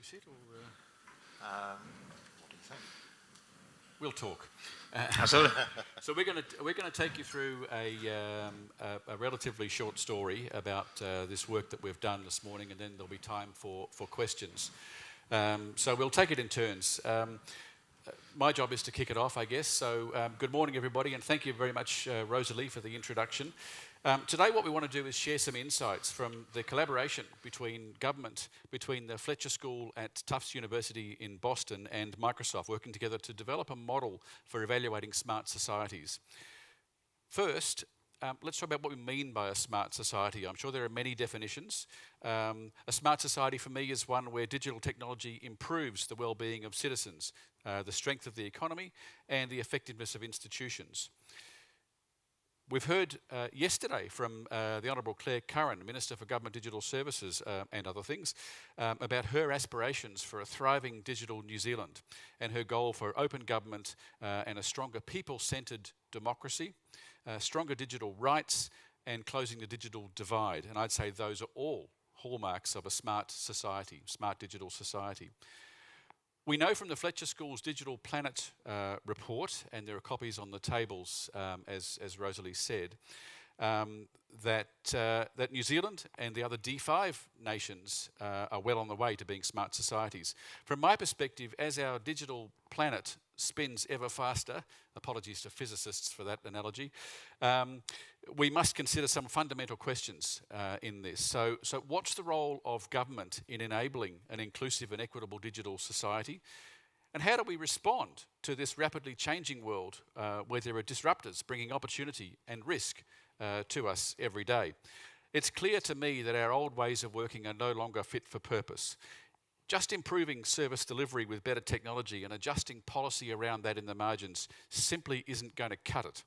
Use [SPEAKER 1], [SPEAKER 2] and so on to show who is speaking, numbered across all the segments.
[SPEAKER 1] sit or?
[SPEAKER 2] What do you think?
[SPEAKER 1] We'll talk.
[SPEAKER 2] Absolutely.
[SPEAKER 1] So we're going to take you through a relatively short story about this work that we've done this morning, and then there'll be time for questions. So we'll take it in turns. My job is to kick it off, I guess. So good morning, everybody, and thank you very much, Rosalie, for the introduction. Today what we want to do is share some insights from the collaboration between government, between the Fletcher School at Tufts University in Boston and Microsoft, working together to develop a model for evaluating smart societies. First, let's talk about what we mean by a smart society. I'm sure there are many definitions. A smart society for me is one where digital technology improves the well-being of citizens, the strength of the economy and the effectiveness of institutions. We've heard yesterday from the Honourable Claire Curran, Minister for Government Digital Services and other things, about her aspirations for a thriving digital New Zealand and her goal for open government and a stronger people-centred democracy, stronger digital rights and closing the digital divide. And I'd say those are all hallmarks of a smart society, smart digital society. We know from the Fletcher School's Digital Planet report, and there are copies on the tables, as Rosalie said, that New Zealand and the other D5 nations are well on the way to being smart societies. From my perspective, as our digital planet spins ever faster, apologies to physicists for that analogy, we must consider some fundamental questions in this. So what's the role of government in enabling an inclusive and equitable digital society? And how do we respond to this rapidly changing world where there are disruptors bringing opportunity and risk to us every day? It's clear to me that our old ways of working are no longer fit for purpose. Just improving service delivery with better technology and adjusting policy around that in the margins simply isn't going to cut it.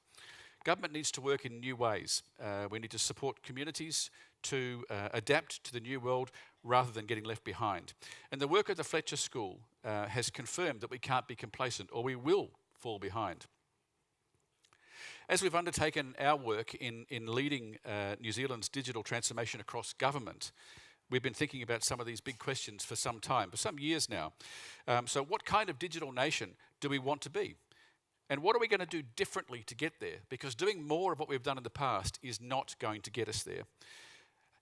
[SPEAKER 1] Government needs to work in new ways. We need to support communities to adapt to the new world rather than getting left behind. And the work of the Fletcher School has confirmed that we can't be complacent or we will fall behind. As we've undertaken our work in leading New Zealand's digital transformation across government, we've been thinking about some of these big questions for some time, for some years now. So what kind of digital nation do we want to be? And what are we going to do differently to get there? Because doing more of what we've done in the past is not going to get us there.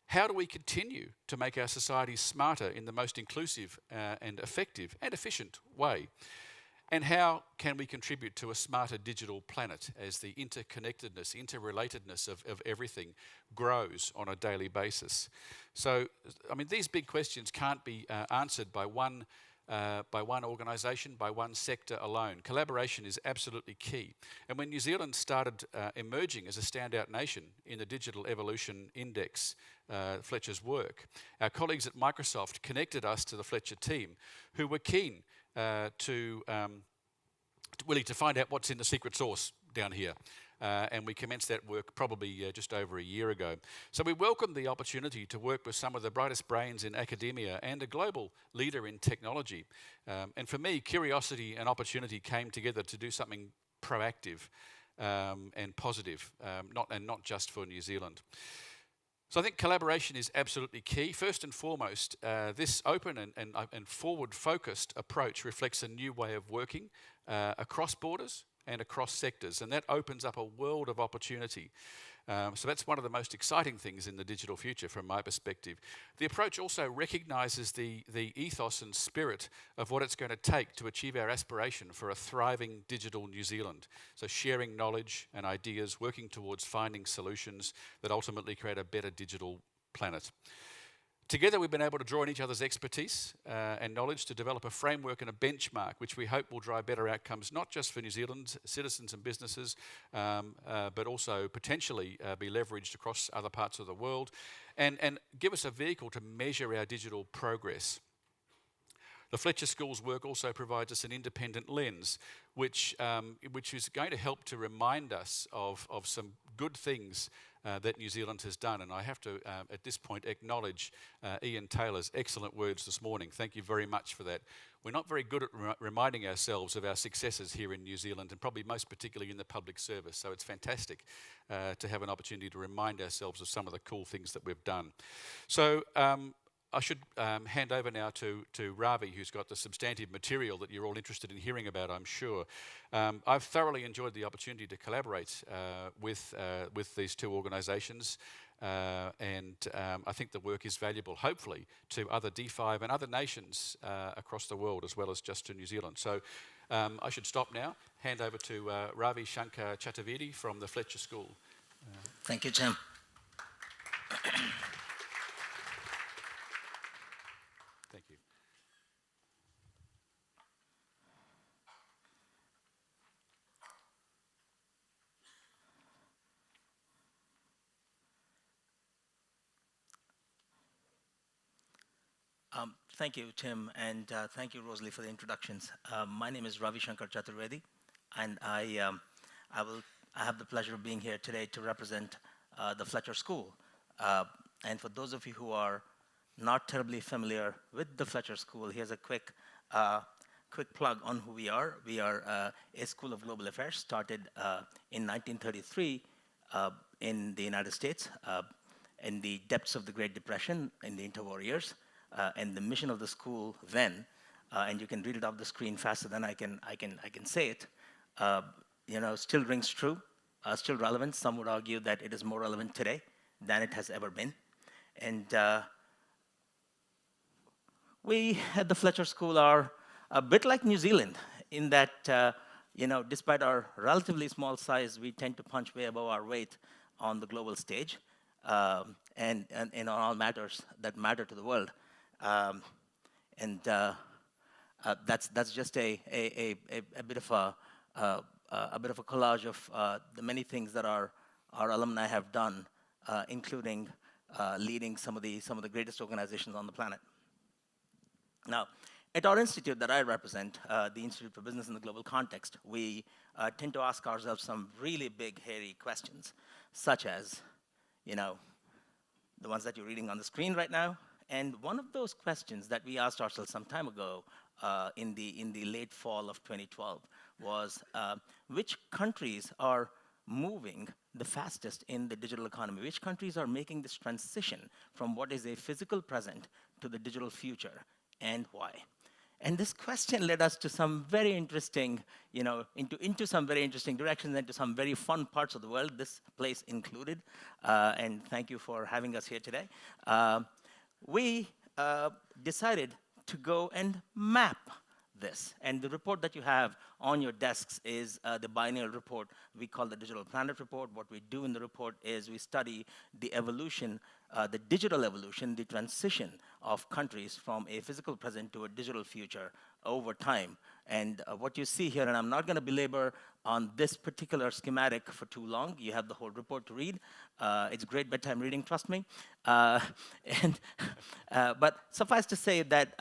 [SPEAKER 1] How do we continue to make our societies smarter in the most inclusive and effective and efficient way? And how can we contribute to a smarter digital planet as the interconnectedness, interrelatedness of everything grows on a daily basis? So, I mean, these big questions can't be answered by one organisation, by one sector alone. Collaboration is absolutely key. And when New Zealand started emerging as a standout nation in the Digital Evolution Index, Fletcher's work, our colleagues at Microsoft connected us to the Fletcher team, who were keen willing to find out what's in the secret sauce down here. And we commenced that work probably just over a year ago. So we welcomed the opportunity to work with some of the brightest brains in academia and a global leader in technology. And for me, curiosity and opportunity came together to do something proactive and positive, not just for New Zealand. So I think collaboration is absolutely key. First and foremost, this open and forward-focused approach reflects a new way of working across borders and across sectors, and that opens up a world of opportunity. So that's one of the most exciting things in the digital future from my perspective. The approach also recognises the ethos and spirit of what it's going to take to achieve our aspiration for a thriving digital New Zealand. So sharing knowledge and ideas, working towards finding solutions that ultimately create a better digital planet. Together we've been able to draw on each other's expertise and knowledge to develop a framework and a benchmark which we hope will drive better outcomes, not just for New Zealand's citizens and businesses, but also potentially be leveraged across other parts of the world and give us a vehicle to measure our digital progress. The Fletcher School's work also provides us an independent lens, which is going to help to remind us of some good things that New Zealand has done. And I have to, at this point, acknowledge Ian Taylor's excellent words this morning. Thank you very much for that. We're not very good at reminding ourselves of our successes here in New Zealand, and probably most particularly in the public service. So it's fantastic to have an opportunity to remind ourselves of some of the cool things that we've done. So I should hand over now to Ravi, who's got the substantive material that you're all interested in hearing about, I'm sure. I've thoroughly enjoyed the opportunity to collaborate with these two organisations, and I think the work is valuable, hopefully, to other D5 and other nations across the world, as well as just to New Zealand. So I should stop now, hand over to Ravi Shankar Chaturvedi from the Fletcher School.
[SPEAKER 2] Thank you, Tim.
[SPEAKER 1] Thank you.
[SPEAKER 2] Thank you, Tim, and thank you, Rosalie, for the introductions. My name is Ravi Shankar Chaturvedi, and I have the pleasure of being here today to represent the Fletcher School. And for those of you who are not terribly familiar with the Fletcher School, here's a quick plug on who we are. We are a School of Global Affairs, started in 1933 in the United States, in the depths of the Great Depression, in the interwar years. And the mission of the school then, and you can read it off the screen faster than I can say it, still rings true, still relevant. Some would argue that it is more relevant today than it has ever been. And we at the Fletcher School are a bit like New Zealand in that, despite our relatively small size, we tend to punch way above our weight on the global stage and in all matters that matter to the world. That's just a bit of a collage of the many things that our alumni have done, including leading some of the greatest organizations on the planet. Now, at our institute that I represent, the Institute for Business in the Global Context, we tend to ask ourselves some really big, hairy questions, such as, the ones that you're reading on the screen right now. And one of those questions that we asked ourselves some time ago in the late fall of 2012 was which countries are moving the fastest in the digital economy? Which countries are making this transition from what is a physical present to the digital future, and why? And this question led us to some very interesting, into some very interesting directions and to some very fun parts of the world, this place included. And thank you for having us here today. We decided to go and map this. And the report that you have on your desks is the biennial report we call the Digital Planet Report. What we do in the report is we study the evolution, the digital evolution, the transition of countries from a physical present to a digital future over time. And what you see here, and I'm not going to belabor on this particular schematic for too long. You have the whole report to read. It's great bedtime reading, trust me. But suffice to say that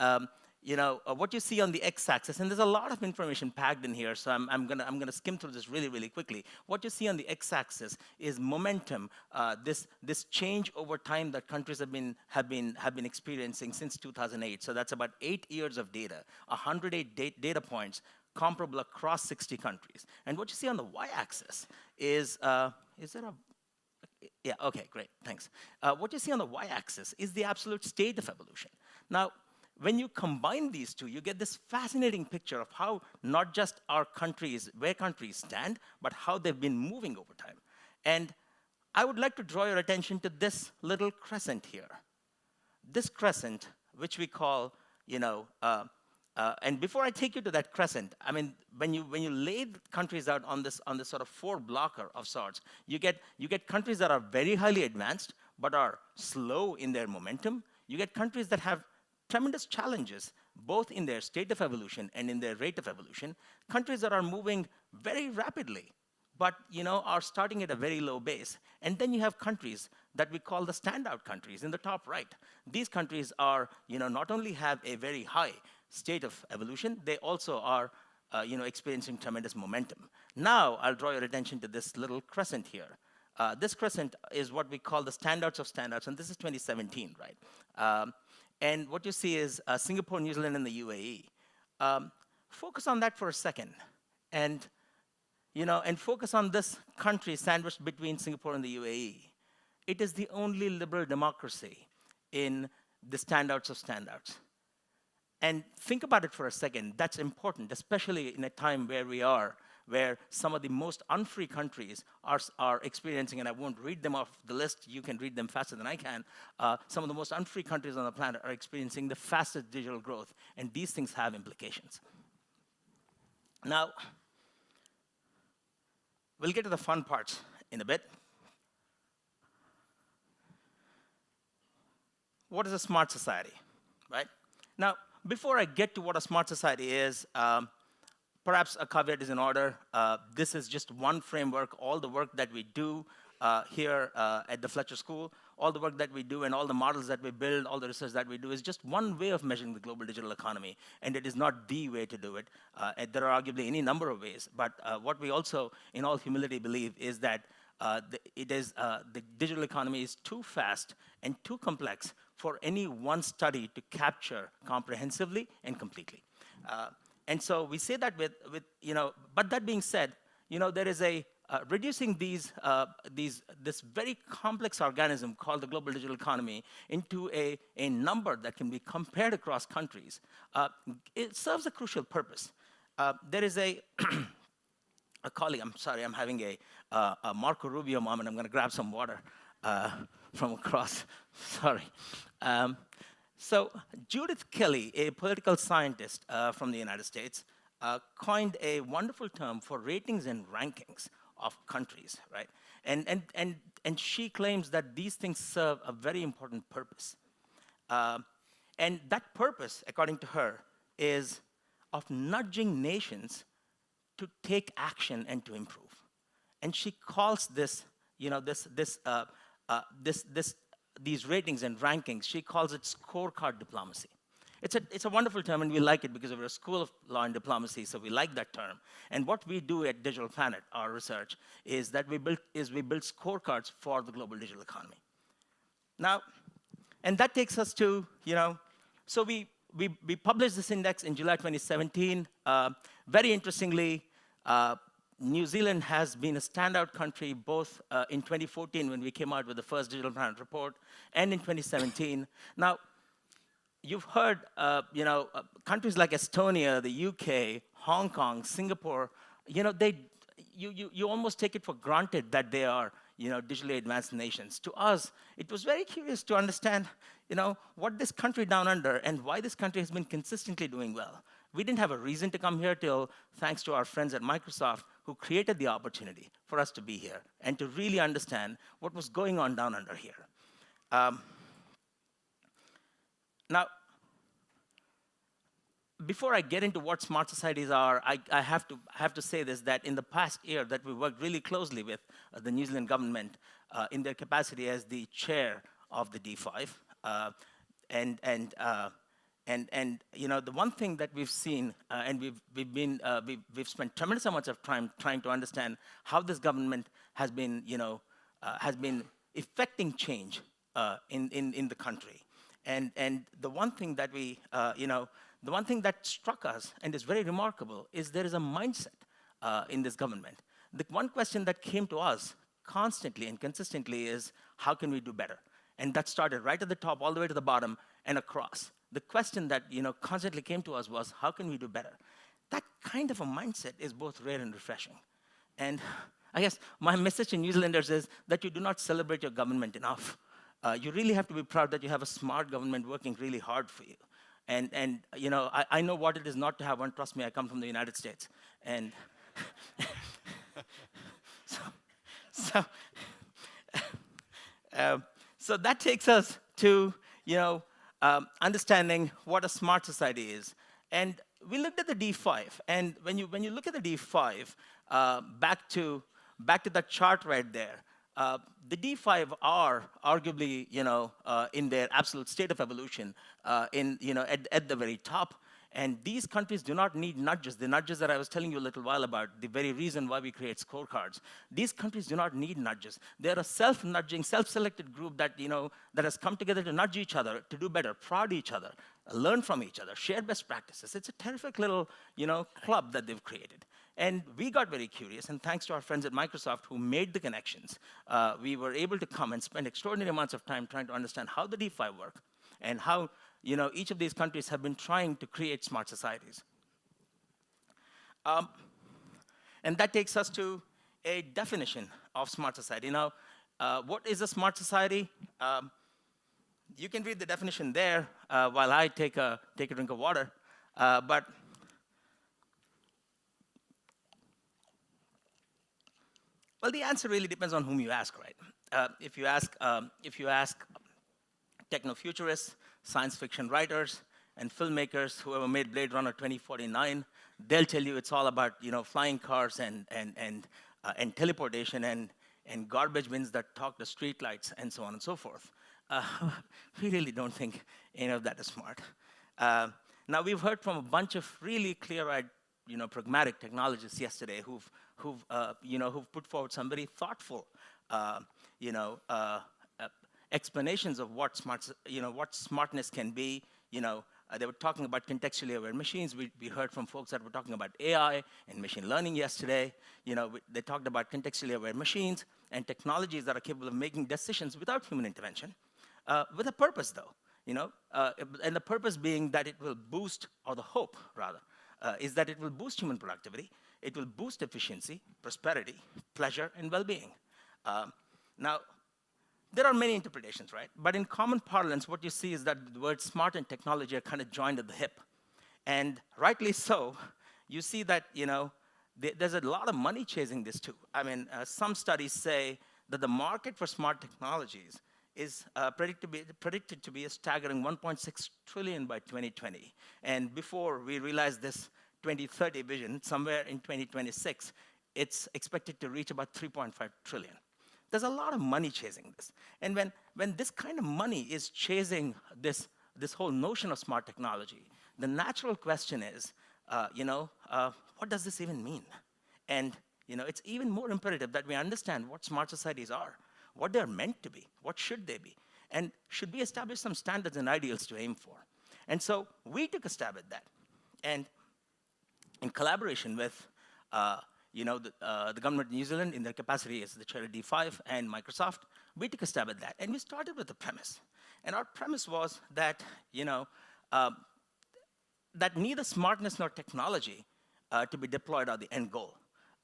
[SPEAKER 2] what you see on the x-axis, and there's a lot of information packed in here, so I'm gonna skim through this really, really quickly. What you see on the x-axis is momentum, this change over time that countries have been experiencing since 2008. So that's about 8 years of data, 108 data points, comparable across 60 countries. And what you see on the y-axis is there a yeah, okay, great, thanks. What you see on the y-axis is the absolute state of evolution. Now, when you combine these two, you get this fascinating picture of how not just where countries stand, but how they've been moving over time. And I would like to draw your attention to this little crescent here. This crescent, which we call, and before I take you to that crescent, I mean, when you lay countries out on this sort of four blocker of sorts, you get countries that are very highly advanced, but are slow in their momentum. You get countries that have tremendous challenges, both in their state of evolution and in their rate of evolution. Countries that are moving very rapidly, but are starting at a very low base. And then you have countries that we call the standout countries in the top right. These countries are, not only have a very high state of evolution, they also are, experiencing tremendous momentum. Now, I'll draw your attention to this little crescent here. This crescent is what we call the standouts of standouts, and this is 2017, right? And what you see is Singapore, New Zealand, and the UAE. Focus on that for a second, and focus on this country sandwiched between Singapore and the UAE. It is the only liberal democracy in the standouts of standouts. And think about it for a second. That's important, especially in a time where we are, where some of the most unfree countries are experiencing, and I won't read them off the list, you can read them faster than I can, some of the most unfree countries on the planet are experiencing the fastest digital growth, and these things have implications. Now, we'll get to the fun parts in a bit. What is a smart society, right? Now, before I get to what a smart society is, perhaps a caveat is in order. This is just one framework. All the work that we do here at the Fletcher School, all the work that we do and all the models that we build, all the research that we do is just one way of measuring the global digital economy, and it is not the way to do it. And there are arguably any number of ways, but what we also, in all humility, believe is that the digital economy is too fast and too complex for any one study to capture comprehensively and completely. And so we say that but that being said, there is reducing this very complex organism called the global digital economy into a number that can be compared across countries. It serves a crucial purpose. There is a colleague, I'm sorry, I'm having a Marco Rubio moment. I'm going to grab some water from across, sorry. So Judith Kelly, a political scientist from the United States, coined a wonderful term for ratings and rankings of countries, right? And she claims that these things serve a very important purpose. And that purpose, according to her, is of nudging nations to take action and to improve. And she calls this, these ratings and rankings, she calls it scorecard diplomacy. It's a wonderful term, and we like it because we're a school of law and diplomacy, so we like that term. And what we do at Digital Planet, our research, is that we build scorecards for the global digital economy. Now, and that takes us to, so we published this index in July 2017. Very interestingly, New Zealand has been a standout country both in 2014 when we came out with the first Digital Planet report and in 2017. Now, you've heard, countries like Estonia, the UK, Hong Kong, Singapore, you almost take it for granted that they are, digitally advanced nations. To us, it was very curious to understand, what this country down under and why this country has been consistently doing well. We didn't have a reason to come here till thanks to our friends at Microsoft who created the opportunity for us to be here and to really understand what was going on down under here. Now, before I get into what smart societies are, I have to say this, that in the past year that we worked really closely with the New Zealand government in their capacity as the chair of the D5. The one thing that we've seen, and we've spent tremendous amounts of time trying to understand how this government has been effecting change in the country. And the one thing that the one thing that struck us and is very remarkable is there is a mindset in this government. The one question that came to us constantly and consistently is, how can we do better? And that started right at the top, all the way to the bottom, and across. The question that constantly came to us was, how can we do better? That kind of a mindset is both rare and refreshing. And I guess my message to New Zealanders is that you do not celebrate your government enough. You really have to be proud that you have a smart government working really hard for you. And I know what it is not to have one. Trust me, I come from the United States. And so that takes us to understanding what a smart society is. And we looked at the D5. And when you look at the D5, back to that chart right there, the D5 are arguably, in their absolute state of evolution, at the very top. And these countries do not need nudges. The nudges that I was telling you a little while about, the very reason why we create scorecards. These countries do not need nudges. They're a self-nudging, self-selected group that, that has come together to nudge each other, to do better, prod each other, learn from each other, share best practices. It's a terrific little, club that they've created. And we got very curious, and thanks to our friends at Microsoft who made the connections, we were able to come and spend extraordinary amounts of time trying to understand how the D5 work. and how each of these countries have been trying to create smart societies. And that takes us to a definition of smart society. Now, what is a smart society? You can read the definition there while I take a drink of water. But well, the answer really depends on whom you ask, right? If you ask techno-futurists, science fiction writers, and filmmakers, whoever made Blade Runner 2049, they'll tell you it's all about flying cars and teleportation and garbage bins that talk to streetlights and so on and so forth. We really don't think any of that is smart. Now we've heard from a bunch of really clear-eyed, pragmatic technologists yesterday who've put forward some very thoughtful, explanations of what smartness can be. They were talking about contextually aware machines. We heard from folks that were talking about AI and machine learning yesterday. They talked about contextually aware machines and technologies that are capable of making decisions without human intervention, with a purpose, though. And the purpose being that it will boost, or the hope, rather, is that it will boost human productivity. It will boost efficiency, prosperity, pleasure, and well-being. Now, there are many interpretations, right? But in common parlance, what you see is that the words smart and technology are kind of joined at the hip. And rightly so, you see that, there's a lot of money chasing this too. I mean, some studies say that the market for smart technologies is predicted to be a staggering 1.6 trillion by 2020. And before we realize this 2030 vision, somewhere in 2026, it's expected to reach about 3.5 trillion. There's a lot of money chasing this. And when this kind of money is chasing this whole notion of smart technology, the natural question is, what does this even mean? And it's even more imperative that we understand what smart societies are, what they're meant to be, what should they be, and should we establish some standards and ideals to aim for? And so we took a stab at that. And in collaboration with the government of New Zealand, in their capacity as the chair of D5 and Microsoft, we took a stab at that. And we started with a premise. And our premise was that, that neither smartness nor technology to be deployed are the end goal.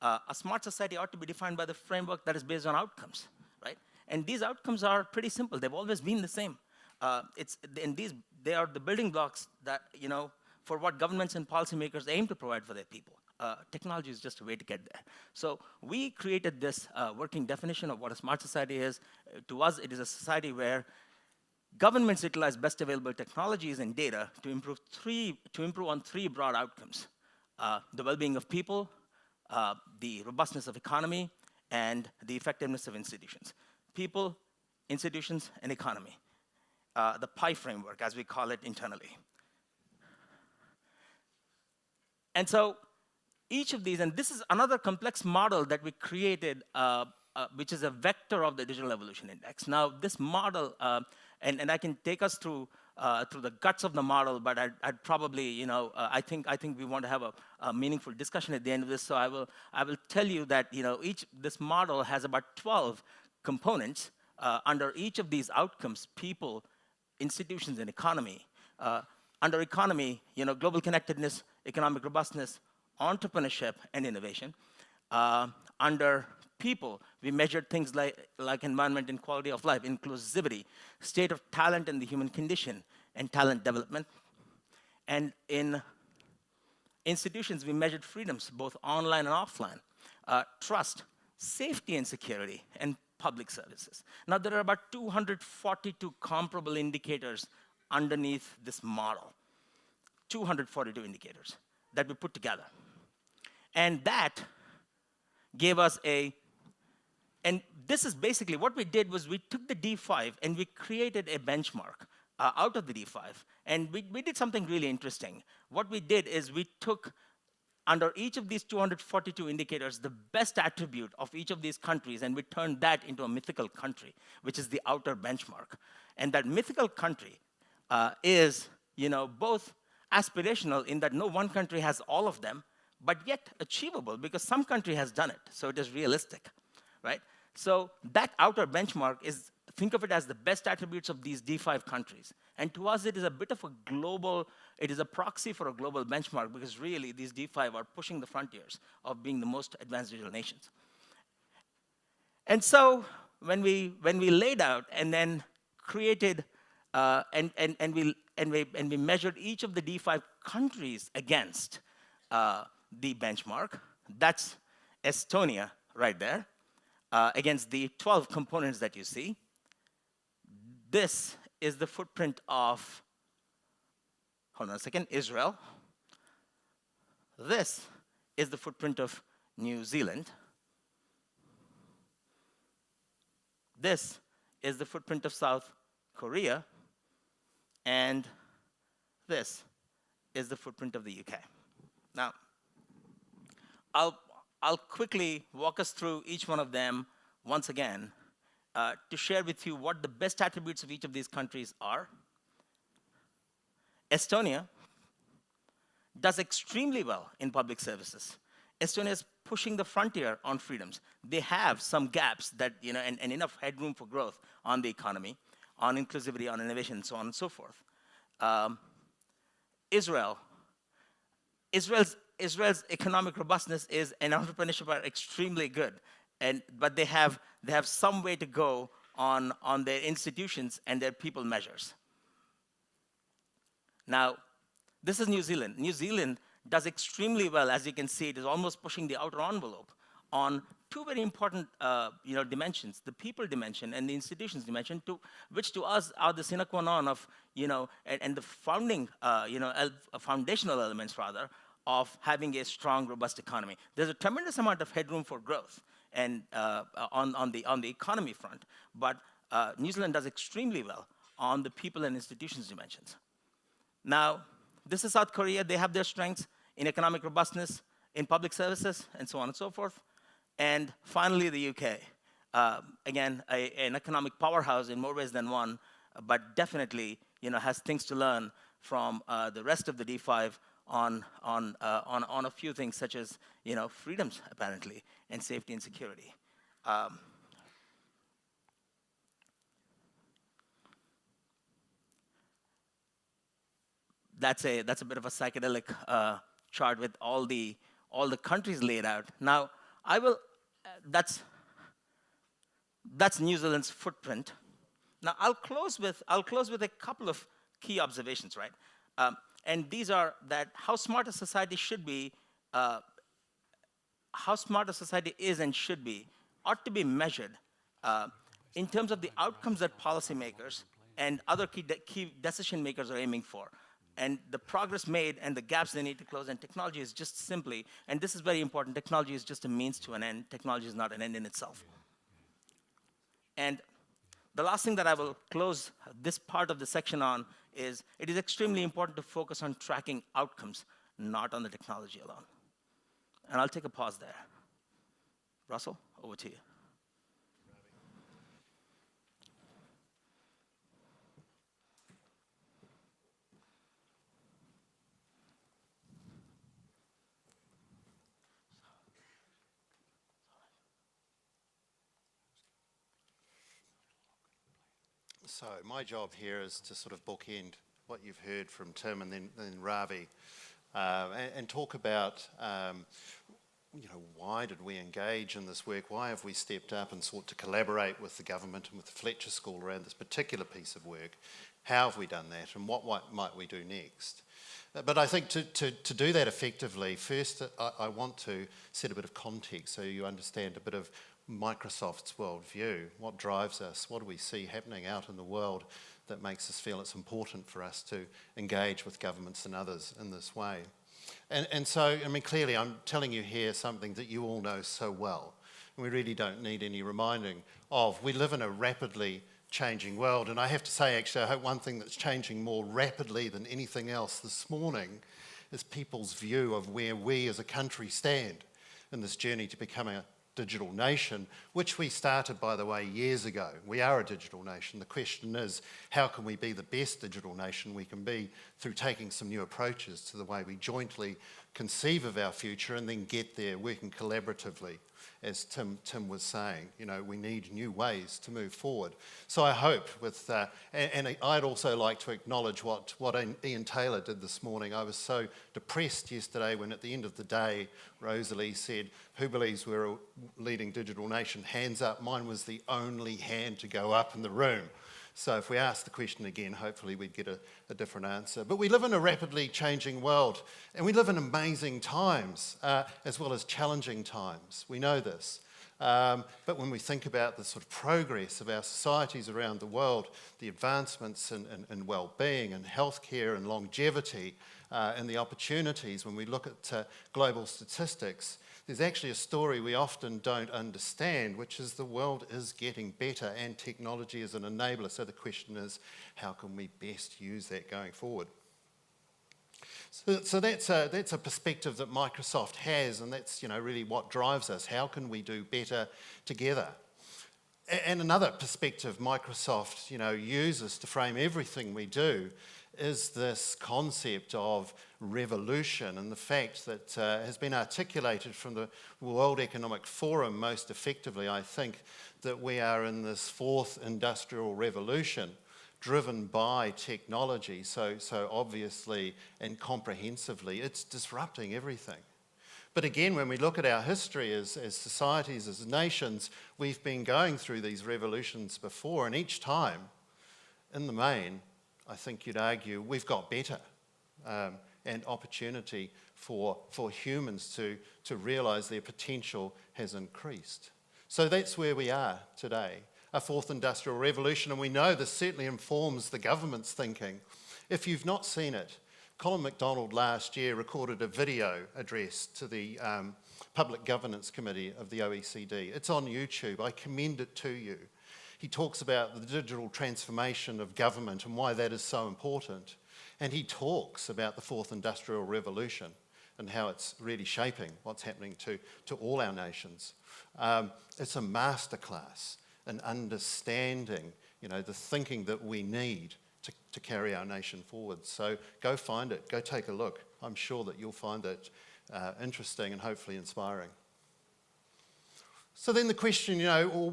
[SPEAKER 2] A smart society ought to be defined by the framework that is based on outcomes, right? And these outcomes are pretty simple. They've always been the same. They are the building blocks that, for what governments and policymakers aim to provide for their people. Technology is just a way to get there. So we created this working definition of what a smart society is. To us, it is a society where governments utilize best available technologies and data to improve on three broad outcomes: the well-being of people, the robustness of economy, and the effectiveness of institutions. People, institutions, and economy. The PI framework, as we call it internally. And so each of these, and this is another complex model that we created, which is a vector of the Digital Evolution Index. Now, this model, and I can take us through the guts of the model, but I'd probably, I think we want to have a meaningful discussion at the end of this. So I will tell you that, this model has about 12 components under each of these outcomes: people, institutions, and economy. Under economy, global connectedness, economic robustness, entrepreneurship, and innovation. Under people, we measured things like environment and quality of life, inclusivity, state of talent and the human condition, and talent development. And in institutions, we measured freedoms, both online and offline, trust, safety and security, and public services. Now, there are about 242 comparable indicators underneath this model. 242 indicators that we put together. And that gave us and this is basically what we did was we took the D5 and we created a benchmark out of the D5. And we did something really interesting. What we did is we took, under each of these 242 indicators, the best attribute of each of these countries, and we turned that into a mythical country, which is the outer benchmark. And that mythical country is, both aspirational in that no one country has all of them, but yet achievable because some country has done it, so it is realistic, right? So that outer benchmark is think of it as the best attributes of these D5 countries. And to us, it is a bit of a global, it is a proxy for a global benchmark, because really these D5 are pushing the frontiers of being the most advanced digital nations. And so when we laid out and then created, and we measured each of the D5 countries against the benchmark, that's Estonia right there, against the 12 components that you see. This is the footprint of, hold on a second, Israel. This is the footprint of New Zealand. This is the footprint of South Korea. And this is the footprint of the UK. Now, I'll quickly walk us through each one of them once again to share with you what the best attributes of each of these countries are. Estonia does extremely well in public services. Estonia is pushing the frontier on freedoms. They have some gaps that, and enough headroom for growth on the economy, on inclusivity, on innovation, and so on and so forth. Israel's economic robustness and entrepreneurship are extremely good, but they have some way to go on their institutions and their people measures. Now, this is New Zealand. New Zealand does extremely well. As you can see, it is almost pushing the outer envelope on two very important dimensions, the people dimension and the institutions dimension, which to us are the sine qua non of, and the foundational elements, rather, of having a strong, robust economy. There's a tremendous amount of headroom for growth and on the economy front, but New Zealand does extremely well on the people and institutions dimensions. Now, this is South Korea. They have their strengths in economic robustness, in public services, and so on and so forth. And finally, the UK. Again, an economic powerhouse in more ways than one, but definitely has things to learn from the rest of the D5 on a few things, such as freedoms, apparently, and safety and security. That's a bit of a psychedelic chart with all the countries laid out. Now, that's New Zealand's footprint. Now, I'll close with a couple of key observations, right? And these are that how smart a society should be, how smart a society is and should be, ought to be measured in terms of the outcomes that policymakers and other key decision makers are aiming for, and the progress made and the gaps they need to close. And technology is just simply, and this is very important, technology is just a means to an end. Technology is not an end in itself. And the last thing that I will close this part of the section on is it is extremely important to focus on tracking outcomes, not on the technology alone. And I'll take a pause there. Russell, over to you.
[SPEAKER 3] So my job here is to sort of bookend what you've heard from Tim and then Ravi, and talk about why did we engage in this work? Why have we stepped up and sought to collaborate with the government and with the Fletcher School around this particular piece of work? How have we done that, and what might we do next? But I think to do that effectively, first I want to set a bit of context so you understand a bit of Microsoft's worldview. What drives us? What do we see happening out in the world that makes us feel it's important for us to engage with governments and others in this way? And so, I mean, clearly I'm telling you here something that you all know so well, and we really don't need any reminding of. We live in a rapidly changing world, and I have to say, actually, I hope one thing that's changing more rapidly than anything else this morning is people's view of where we as a country stand in this journey to become a digital nation, which we started, by the way, years ago. We are a digital nation. The question is, how can we be the best digital nation we can be through taking some new approaches to the way we jointly conceive of our future and then get there working collaboratively. As Tim was saying, we need new ways to move forward. So I hope and I'd also like to acknowledge what Ian Taylor did this morning. I was so depressed yesterday when at the end of the day, Rosalie said, "Who believes we're a leading digital nation? Hands up." Mine was the only hand to go up in the room. So if we ask the question again, hopefully we'd get a different answer. But we live in a rapidly changing world, and we live in amazing times, as well as challenging times. We know this. But when we think about the sort of progress of our societies around the world, the advancements in well-being and healthcare and longevity, and the opportunities, when we look at global statistics, there's actually a story we often don't understand, which is the world is getting better and technology is an enabler. So the question is, how can we best use that going forward? So that's a perspective that Microsoft has, and that's really what drives us. How can we do better together? And another perspective Microsoft uses to frame everything we do is this concept of revolution, and the fact that has been articulated from the World Economic Forum most effectively, I think, that we are in this fourth industrial revolution driven by technology, so obviously and comprehensively, it's disrupting everything. But again, when we look at our history as societies, as nations, we've been going through these revolutions before, and each time, in the main, I think you'd argue we've got better, and opportunity for humans to realise their potential has increased. So that's where we are today, a fourth industrial revolution, and we know this certainly informs the government's thinking. If you've not seen it, Colin MacDonald last year recorded a video address to the Public Governance Committee of the OECD. It's on YouTube. I commend it to you. He talks about the digital transformation of government and why that is so important. And he talks about the fourth industrial revolution and how it's really shaping what's happening to all our nations. It's a masterclass in understanding, the thinking that we need to carry our nation forward. So go find it, go take a look. I'm sure that you'll find it interesting and hopefully inspiring. So then the question,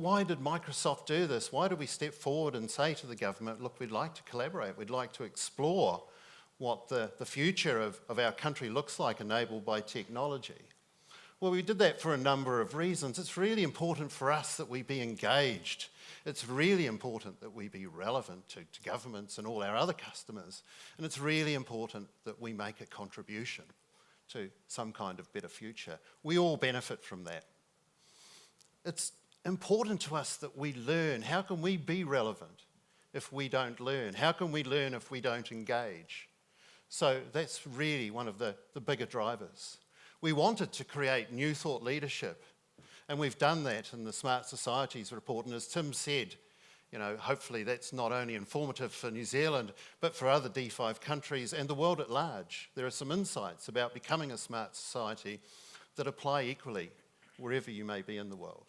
[SPEAKER 3] why did Microsoft do this? Why did we step forward and say to the government, look, we'd like to collaborate, we'd like to explore what the future of our country looks like enabled by technology? Well, we did that for a number of reasons. It's really important for us that we be engaged. It's really important that we be relevant to governments and all our other customers. And it's really important that we make a contribution to some kind of better future. We all benefit from that. It's important to us that we learn. How can we be relevant if we don't learn? How can we learn if we don't engage? So that's really one of the bigger drivers. We wanted to create new thought leadership, and we've done that in the Smart Societies report. And as Tim said, hopefully that's not only informative for New Zealand, but for other D5 countries and the world at large. There are some insights about becoming a smart society that apply equally wherever you may be in the world.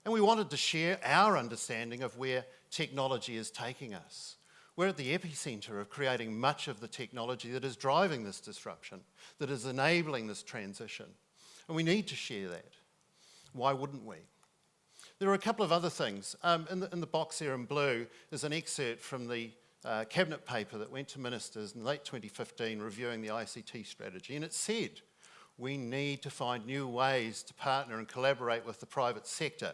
[SPEAKER 3] And we wanted to share our understanding of where technology is taking us. We're at the epicentre of creating much of the technology that is driving this disruption, that is enabling this transition. And we need to share that. Why wouldn't we? There are a couple of other things. In the box here in blue is an excerpt from the cabinet paper that went to ministers in late 2015 reviewing the ICT strategy. And it said, we need to find new ways to partner and collaborate with the private sector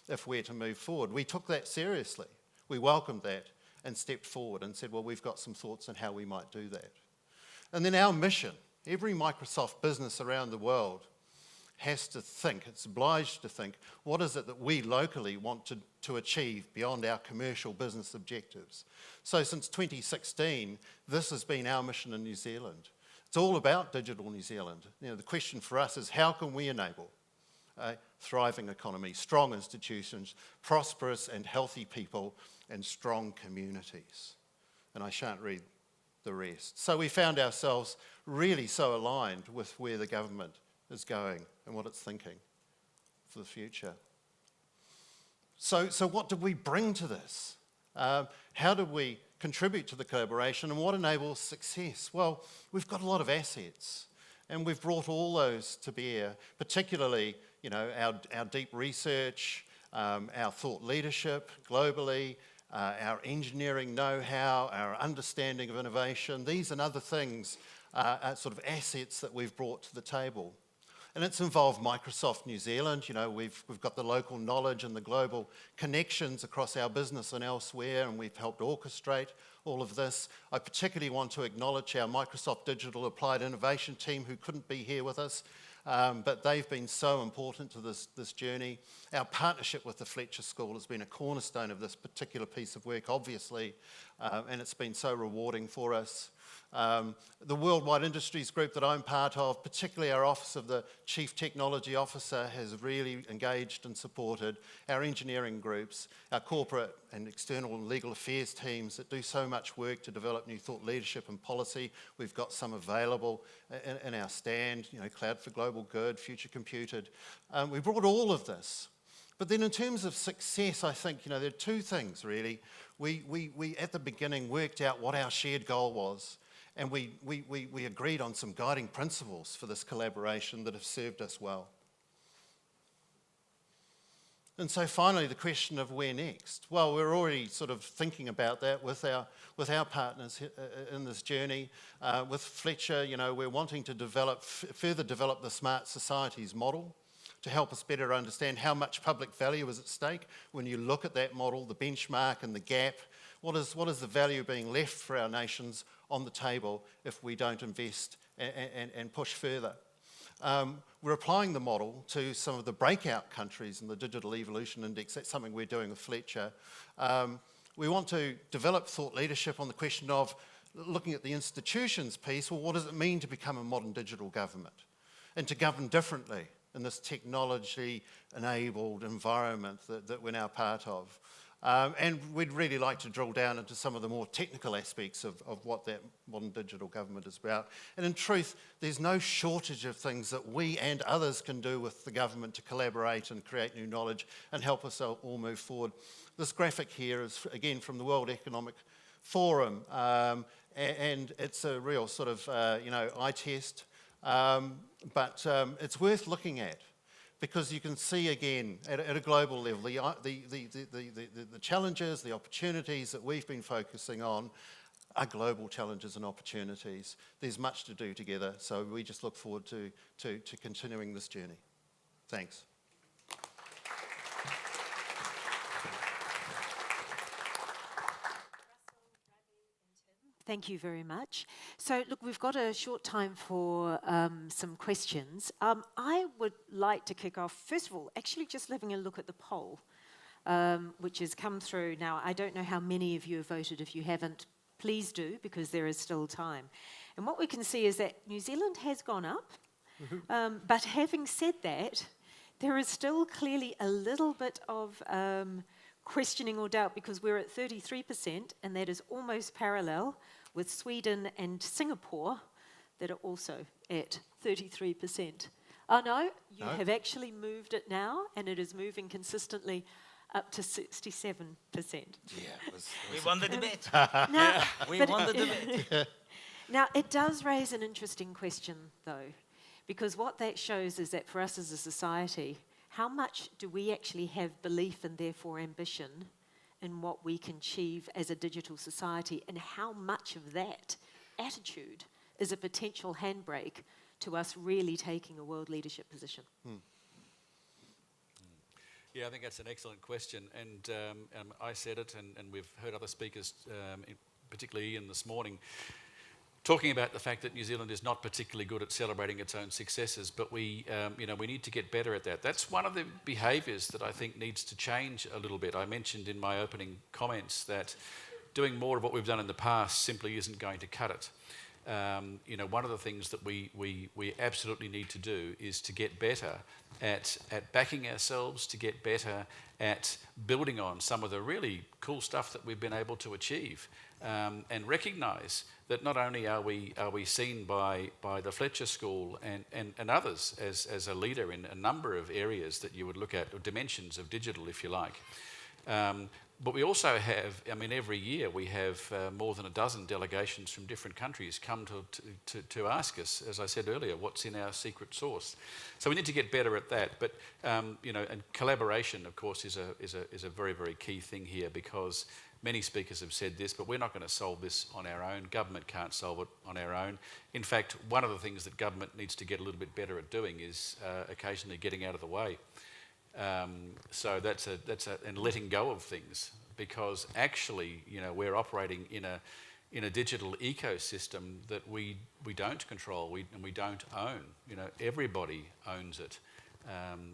[SPEAKER 3] if we're to move forward. We took that seriously. We welcomed that and stepped forward and said, well, we've got some thoughts on how we might do that. And then our mission, every Microsoft business around the world has to think, it's obliged to think, what is it that we locally want to achieve beyond our commercial business objectives? So since 2016, this has been our mission in New Zealand. It's all about digital New Zealand. The question for us is, how can we enable a thriving economy, strong institutions, prosperous and healthy people, and strong communities? And I shan't read the rest. So we found ourselves really so aligned with where the government is going and what it's thinking for the future. So what do we bring to this? How do we contribute to the collaboration, and what enables success? Well, we've got a lot of assets. And we've brought all those to bear, particularly, our deep research, our thought leadership globally, our engineering know-how, our understanding of innovation. These and other things are sort of assets that we've brought to the table. And it's involved Microsoft New Zealand. We've got the local knowledge and the global connections across our business and elsewhere, and we've helped orchestrate all of this. I particularly want to acknowledge our Microsoft Digital Applied Innovation team who couldn't be here with us, but they've been so important to this journey. Our partnership with the Fletcher School has been a cornerstone of this particular piece of work, obviously, and it's been so rewarding for us. The Worldwide Industries Group that I'm part of, particularly our Office of the Chief Technology Officer, has really engaged and supported our engineering groups, our corporate and external and legal affairs teams that do so much work to develop new thought leadership and policy. We've got some available in our stand, Cloud for Global Good, Future Computed. We brought all of this. But then in terms of success, I think, there are two things really. We at the beginning worked out what our shared goal was. And we agreed on some guiding principles for this collaboration that have served us well. And so finally, the question of where next? Well, we're already sort of thinking about that with our partners in this journey. With Fletcher, we're wanting to further develop the smart societies model to help us better understand how much public value is at stake. When you look at that model, the benchmark and the gap, what is the value being left for our nations on the table if we don't invest and push further? We're applying the model to some of the breakout countries in the Digital Evolution Index. That's something we're doing with Fletcher. We want to develop thought leadership on the question of looking at the institutions piece. Well, what does it mean to become a modern digital government and to govern differently in this technology-enabled environment that we're now part of? And we'd really like to drill down into some of the more technical aspects of what that modern digital government is about. And in truth, there's no shortage of things that we and others can do with the government to collaborate and create new knowledge and help us all move forward. This graphic here is, again, from the World Economic Forum, and it's a real sort of, eye test, but it's worth looking at. Because you can see again at a global level the challenges, the opportunities that we've been focusing on are global challenges and opportunities. There's much to do together, so we just look forward to continuing this journey. Thanks.
[SPEAKER 4] Thank you very much. So, look, we've got a short time for some questions. I would like to kick off, first of all, actually just having a look at the poll, which has come through. Now, I don't know how many of you have voted. If you haven't, please do, because there is still time. And what we can see is that New Zealand has gone up, but having said that, there is still clearly a little bit of questioning or doubt, because we're at 33%, and that is almost parallel with Sweden and Singapore that are also at 33%. Oh no, you have actually moved it now, and it is moving consistently up to 67%.
[SPEAKER 3] Yeah,
[SPEAKER 2] we won the debate.
[SPEAKER 4] We
[SPEAKER 2] won the debate.
[SPEAKER 4] Now, it does raise an interesting question, though, because what that shows is that for us as a society, how much do we actually have belief and therefore ambition in what we can achieve as a digital society, and how much of that attitude is a potential handbrake to us really taking a world leadership position?
[SPEAKER 1] Yeah, I think that's an excellent question, and I said it, and we've heard other speakers, particularly Ian this morning, talking about the fact that New Zealand is not particularly good at celebrating its own successes, but we need to get better at that. That's one of the behaviours that I think needs to change a little bit. I mentioned in my opening comments that doing more of what we've done in the past simply isn't going to cut it. One of the things that we absolutely need to do is to get better at backing ourselves, to get better at building on some of the really cool stuff that we've been able to achieve, and recognise that not only are we seen by the Fletcher School and others as a leader in a number of areas that you would look at, or dimensions of digital, if you like, But we also have, I mean, every year we have more than a dozen delegations from different countries come to ask us, as I said earlier, what's in our secret sauce. So we need to get better at that. But, and collaboration, of course, is a very, very key thing here, because many speakers have said this, but we're not going to solve this on our own. Government can't solve it on our own. In fact, one of the things that government needs to get a little bit better at doing is occasionally getting out of the way. So and letting go of things, because actually, we're operating in a digital ecosystem that we don't control, and we don't own. Everybody owns it.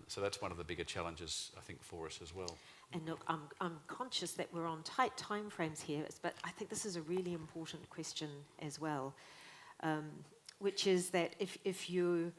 [SPEAKER 1] So that's one of the bigger challenges, I think, for us as well.
[SPEAKER 4] And look, I'm conscious that we're on tight timeframes here, but I think this is a really important question as well, which is that if you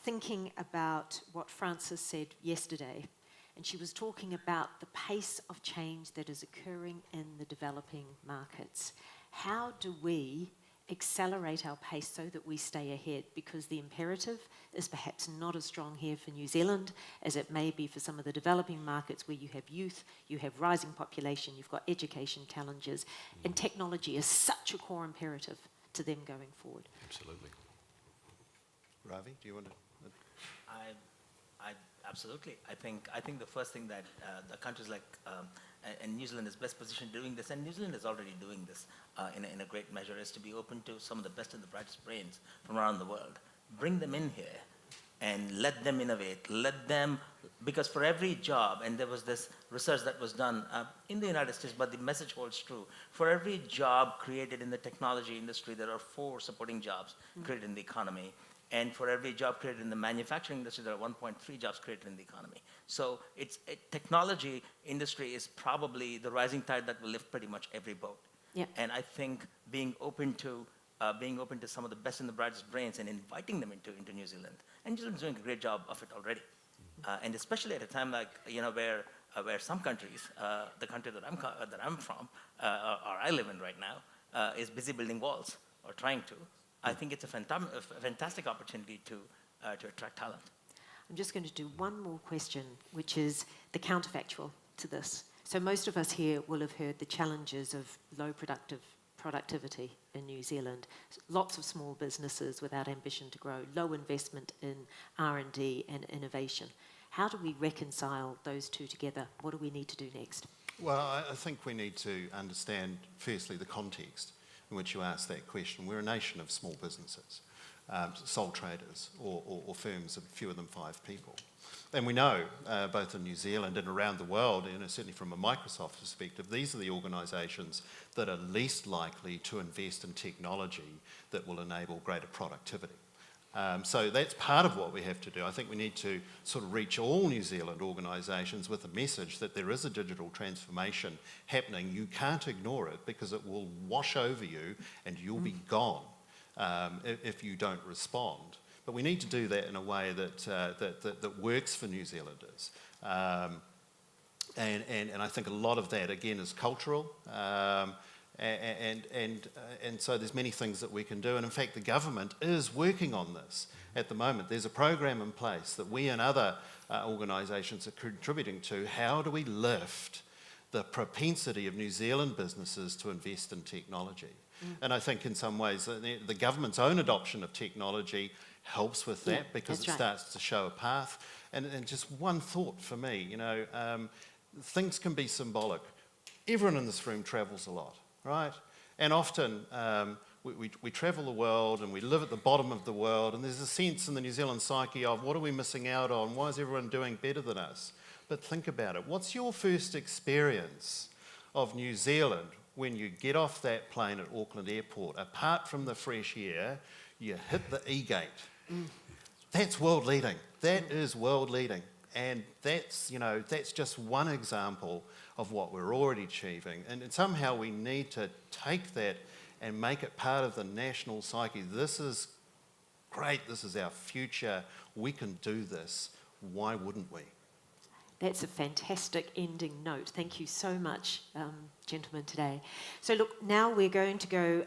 [SPEAKER 4] thinking about what Frances said yesterday, and she was talking about the pace of change that is occurring in the developing markets. How do we accelerate our pace so that we stay ahead? Because the imperative is perhaps not as strong here for New Zealand as it may be for some of the developing markets where you have youth, you have rising population, you've got education challenges, and technology is such a core imperative to them going forward.
[SPEAKER 1] Absolutely.
[SPEAKER 3] Ravi, do you want to?
[SPEAKER 2] I absolutely. I think the first thing that the countries like and New Zealand is best positioned doing this, and New Zealand is already doing this in a great measure, is to be open to some of the best and the brightest brains from around the world. Bring them in here and let them innovate. Let them, because for every job, and there was this research that was done in the United States, but the message holds true. For every job created in the technology industry, there are 4 supporting jobs created in the economy. And for every job created in the manufacturing industry, there are 1.3 jobs created in the economy. So technology industry is probably the rising tide that will lift pretty much every boat.
[SPEAKER 4] Yeah.
[SPEAKER 2] And I think being open to some of the best and the brightest brains and inviting them into New Zealand. And New Zealand's doing a great job of it already. And especially at a time like, where some countries, the country that I'm from, or I live in right now, is busy building walls or trying to. I think it's a fantastic opportunity to attract talent.
[SPEAKER 4] I'm just going to do one more question, which is the counterfactual to this. So most of us here will have heard the challenges of low productivity in New Zealand. Lots of small businesses without ambition to grow, low investment in R&D and innovation. How do we reconcile those two together? What do we need to do next?
[SPEAKER 3] Well, I think we need to understand, firstly, the context in which you asked that question. We're a nation of small businesses, sole traders, or firms of fewer than 5 people. And we know, both in New Zealand and around the world, certainly from a Microsoft perspective, these are the organisations that are least likely to invest in technology that will enable greater productivity. So that's part of what we have to do. I think we need to sort of reach all New Zealand organisations with a message that there is a digital transformation happening. You can't ignore it, because it will wash over you and you'll be gone if you don't respond. But we need to do that in a way that works for New Zealanders. And I think a lot of that, again, is cultural. And so there's many things that we can do. And in fact, the government is working on this at the moment. There's a program in place that we and other organisations are contributing to. How do we lift the propensity of New Zealand businesses to invest in technology? And I think in some ways the government's own adoption of technology helps with that, because it starts to show a path. And just one thought for me, things can be symbolic. Everyone in this room travels a lot, right? And often we travel the world and we live at the bottom of the world, and there's a sense in the New Zealand psyche of, what are we missing out on? Why is everyone doing better than us? But think about it. What's your first experience of New Zealand when you get off that plane at Auckland Airport? Apart from the fresh air, you hit the E-gate. That's world leading. That is world leading. And that's just one example of what we're already achieving. And somehow we need to take that and make it part of the national psyche. This is great. This is our future. We can do this. Why wouldn't we?
[SPEAKER 4] That's a fantastic ending note. Thank you so much, gentlemen, today. So look, now we're going to go,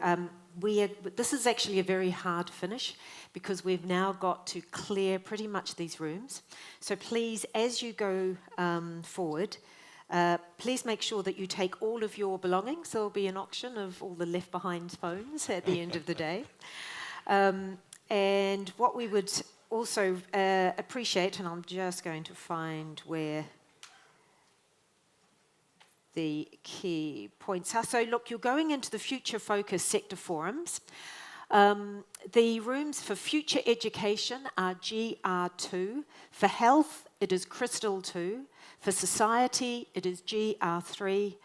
[SPEAKER 4] this is actually a very hard finish, because we've now got to clear pretty much these rooms. So please, as you go forward, Please make sure that you take all of your belongings. There will be an auction of all the left behind phones at the end of the day. And what we would also appreciate, and I'm just going to find where the key points are. So look, you're going into the Future Focus sector forums. The rooms for future education are GR2. For health, it is Crystal 2. For society, it is GR3.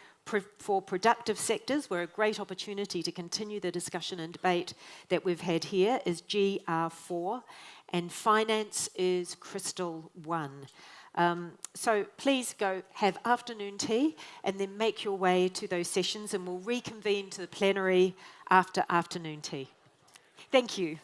[SPEAKER 4] For productive sectors, where a great opportunity to continue the discussion and debate that we've had here is GR4. And finance is Crystal 1. So please go have afternoon tea and then make your way to those sessions, and we'll reconvene to the plenary after afternoon tea. Thank you.